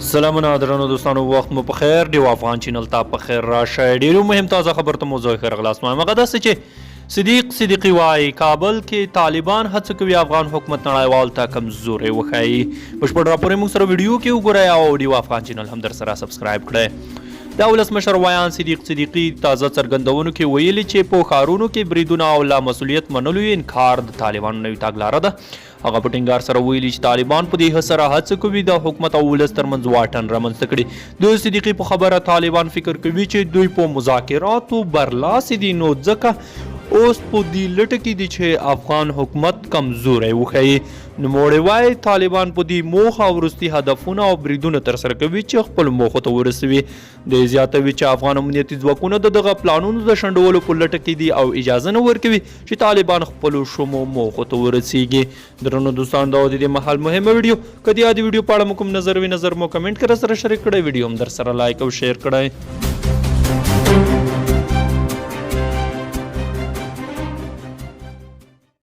سلامونه درنو دوستانو وخت مو په خیر دی افغان چینل ته په خیر راشه ډیرو مهم تازه خبر ته موضوع خیر غلاس ما مګه داسې چې صدیقی وایي کابل کې طالبان هڅه کوي افغان حکومت نړیوال ته کمزوري وښایي بشپړ راپور موږ سره ویډیو کې وګورئ او ډیو افغان چینل هم در سره سبسکرایب کړئ د ولسمشر ویان صدیقي تازه څرګندونو کې ویلي چې په ښارونو کې بریدونه او لا مسؤلیت منلو انکار د طالبانو نوې تګلاره ده هغه په ټینګار سره ویلي چې طالبان په دې سره هڅه کوي د حکومت او ولس ترمنځ واټن رامنځته کړي د صدیقي په خبره طالبان فکر کوي چې دوی په مذاکراتو برلاسي دي نو ځکه اوس په دې لټه کې دي چې افغان حکومت کمزوری وښیي نوموړی وایي طالبان په دې موخه وروستي هدفونه او بریدونه ترسره کوي چې خپل موخو ته ورسوي د زیاتوي چې افغان امنیتي ځواکونه دغه پلانونو د شنډولو په لټه کې دي او اجازه نه ورکوي چې طالبان خپلو شومو موخو ته ورسیږي درنو دوستان دا د دې مهال مهمه ویډیو کدی د ویډیو په اړه کوم نظر مو کمنټ کړئ سره شریک کړئ ویډیو هم در سره لایک او شیر کړئ